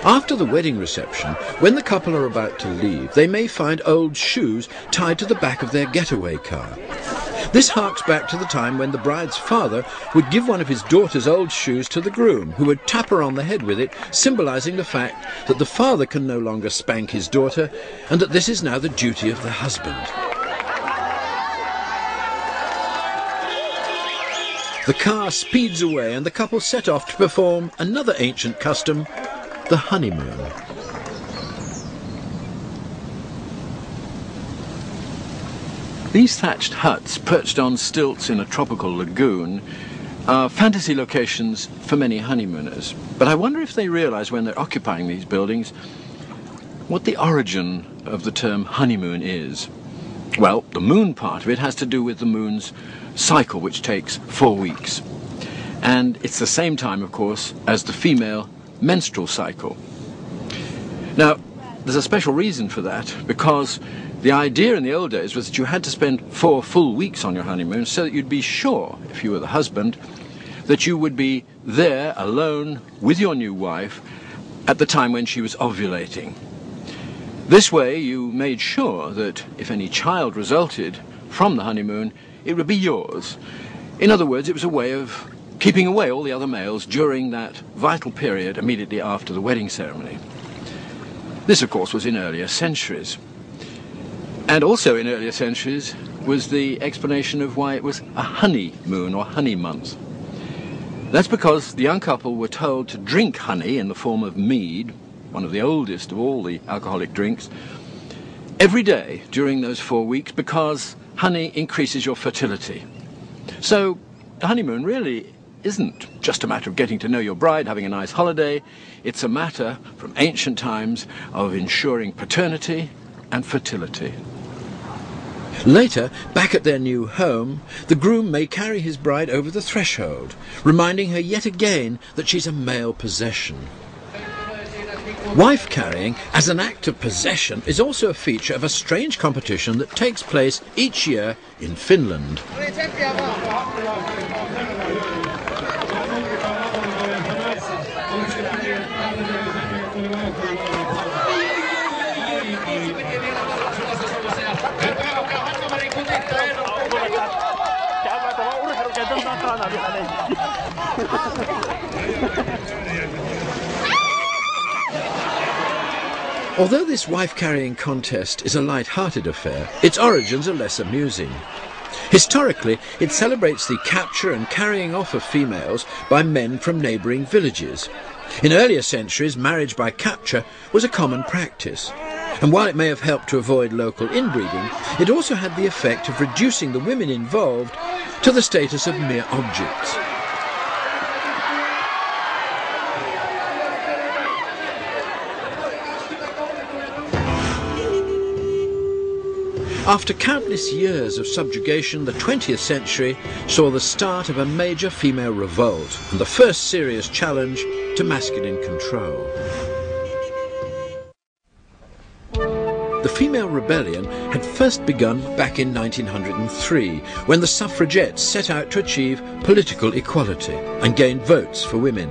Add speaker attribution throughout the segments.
Speaker 1: After the wedding reception, when the couple are about to leave, they may find old shoes tied to the back of their getaway car. This harks back to the time when the bride's father would give one of his daughter's old shoes to the groom, who would tap her on the head with it, symbolising the fact that the father can no longer spank his daughter, and that this is now the duty of the husband. The car speeds away and the couple set off to perform another ancient custom, the honeymoon.
Speaker 2: These thatched huts perched on stilts in a tropical lagoon are fantasy locations for many honeymooners. But I wonder if they realise when they're occupying these buildings what the origin of the term honeymoon is. Well, the moon part of it has to do with the moon's cycle, which takes 4 weeks. And it's the same time, of course, as the female menstrual cycle. Now, there's a special reason for that, because the idea in the old days was that you had to spend 4 full weeks on your honeymoon so that you'd be sure, if you were the husband, that you would be there alone with your new wife at the time when she was ovulating. This way you made sure that if any child resulted from the honeymoon, it would be yours. In other words, it was a way of keeping away all the other males during that vital period immediately after the wedding ceremony. This, of course, was in earlier centuries. And also in earlier centuries was the explanation of why it was a honeymoon or honey month. That's because the young couple were told to drink honey in the form of mead, one of the oldest of all the alcoholic drinks, every day during those 4 weeks, because honey increases your fertility. So the honeymoon really isn't just a matter of getting to know your bride, having a nice holiday. It's a matter, from ancient times, of ensuring paternity and fertility.
Speaker 1: Later, back at their new home, the groom may carry his bride over the threshold, reminding her yet again that she's a male possession. Wife carrying as an act of possession is also a feature of a strange competition that takes place each year in Finland. Although this wife-carrying contest is a light-hearted affair, its origins are less amusing. Historically, it celebrates the capture and carrying off of females by men from neighbouring villages. In earlier centuries, marriage by capture was a common practice. And while it may have helped to avoid local inbreeding, it also had the effect of reducing the women involved to the status of mere objects. After countless years of subjugation, the 20th century saw the start of a major female revolt and the first serious challenge to masculine control. The female rebellion had first begun back in 1903, when the suffragettes set out to achieve political equality and gain votes for women.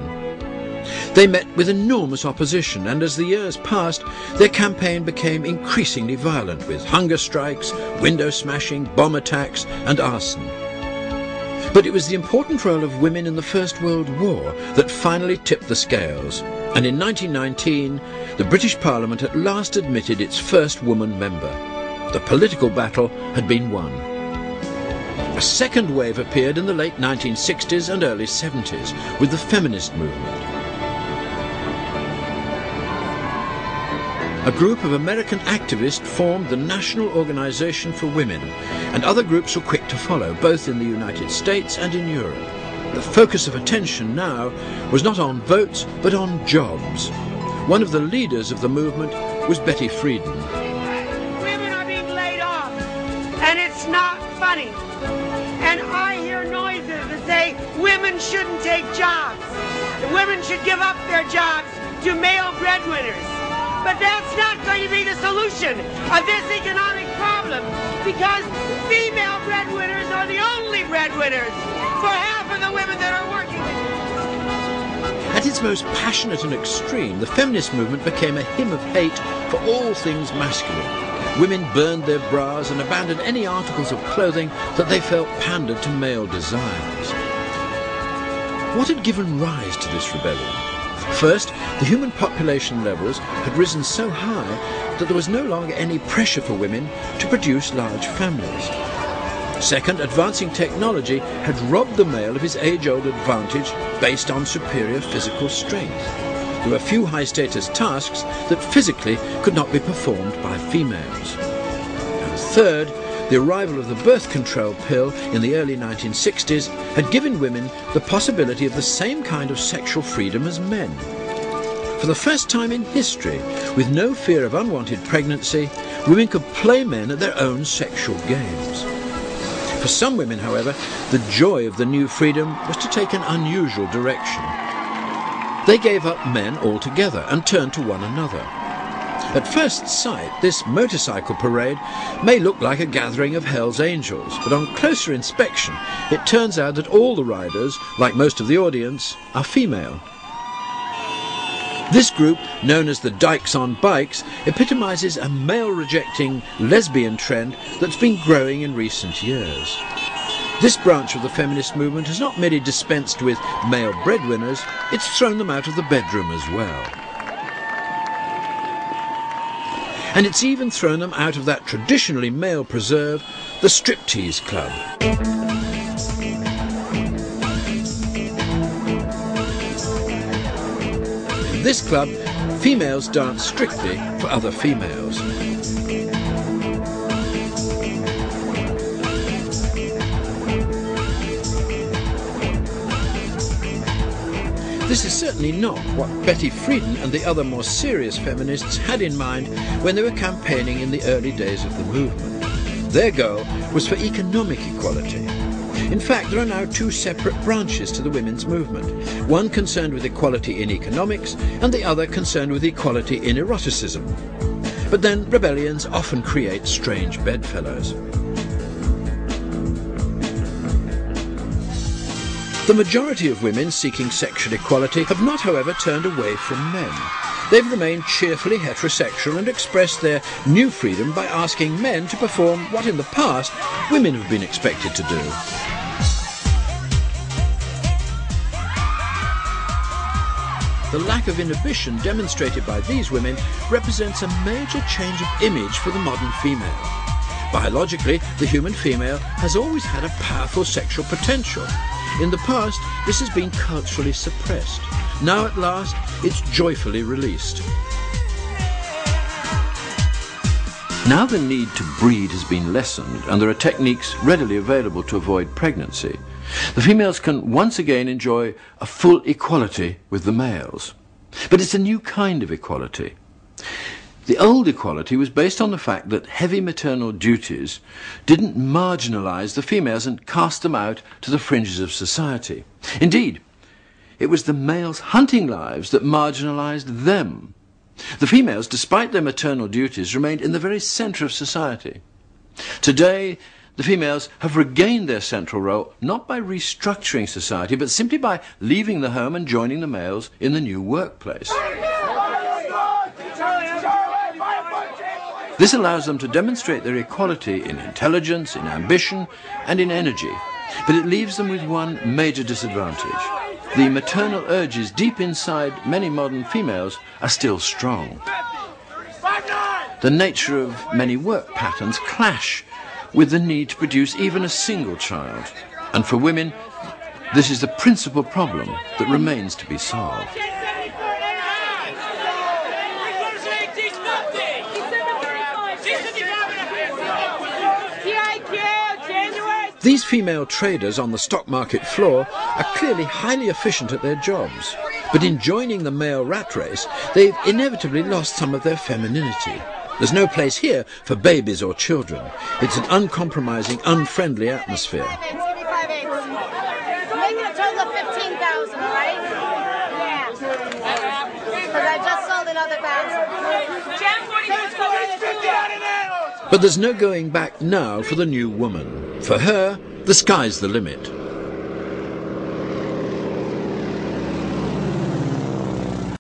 Speaker 1: They met with enormous opposition, and as the years passed, their campaign became increasingly violent, with hunger strikes, window smashing, bomb attacks and arson. But it was the important role of women in the First World War that finally tipped the scales, and in 1919 the British Parliament at last admitted its first woman member. The political battle had been won. A second wave appeared in the late 1960s and early 70s with the feminist movement. A group of American activists formed the National Organization for Women, and other groups were quick to follow, both in the United States and in Europe. The focus of attention now was not on votes, but on jobs. One of the leaders of the movement was Betty Friedan.
Speaker 3: Women are being laid off, and it's not funny. And I hear noises that say women shouldn't take jobs. Women should give up their jobs to male breadwinners. But that's not going to be the solution of this economic problem, because female breadwinners are the only breadwinners for half of the women that are working.
Speaker 1: At At its most passionate and extreme, the feminist movement became a hymn of hate for all things masculine. Women burned their bras and abandoned any articles of clothing that they felt pandered to male desires. What had given rise to this rebellion? First, the human population levels had risen so high that there was no longer any pressure for women to produce large families. Second, advancing technology had robbed the male of his age-old advantage based on superior physical strength. There were few high-status tasks that physically could not be performed by females. And third, the arrival of the birth control pill in the early 1960s had given women the possibility of the same kind of sexual freedom as men. For the first time in history, with no fear of unwanted pregnancy, women could play men at their own sexual games. For some women, however, the joy of the new freedom was to take an unusual direction. They gave up men altogether and turned to one another. At first sight, this motorcycle parade may look like a gathering of Hell's Angels, but on closer inspection, it turns out that all the riders, like most of the audience, are female. This group, known as the Dykes on Bikes, epitomizes a male-rejecting lesbian trend that's been growing in recent years. This branch of the feminist movement has not merely dispensed with male breadwinners, it's thrown them out of the bedroom as well. And it's even thrown them out of that traditionally male preserve, the striptease club. In this club, females dance strictly for other females. This is certainly not what Betty Friedan and the other more serious feminists had in mind when they were campaigning in the early days of the movement. Their goal was for economic equality. In fact, there are now two separate branches to the women's movement, one concerned with equality in economics and the other concerned with equality in eroticism. But then rebellions often create strange bedfellows. The majority of women seeking sexual equality have not, however, turned away from men. They've remained cheerfully heterosexual and expressed their new freedom by asking men to perform what in the past women have been expected to do. The lack of inhibition demonstrated by these women represents a major change of image for the modern female. Biologically, the human female has always had a powerful sexual potential. In the past, this has been culturally suppressed. Now at last, it's joyfully released. Now the need to breed has been lessened and there are techniques readily available to avoid pregnancy. The females can once again enjoy a full equality with the males. But it's a new kind of equality. The old equality was based on the fact that heavy maternal duties didn't marginalize the females and cast them out to the fringes of society. Indeed, it was the males' hunting lives that marginalized them. The females, despite their maternal duties, remained in the very center of society. Today, the females have regained their central role not by restructuring society, but simply by leaving the home and joining the males in the new workplace. This allows them to demonstrate their equality in intelligence, in ambition, and in energy. But it leaves them with one major disadvantage. The maternal urges deep inside many modern females are still strong. The nature of many work patterns clash with the need to produce even a single child. And for women, this is the principal problem that remains to be solved. These female traders on the stock market floor are clearly highly efficient at their jobs. But in joining the male rat race, they've inevitably lost some of their femininity. There's no place here for babies or children. It's an uncompromising, unfriendly atmosphere.
Speaker 4: Making a total of 15,000, right? Yeah. Because I just sold another 1,000.
Speaker 1: But there's no going back now for the new woman. For her, the sky's the limit.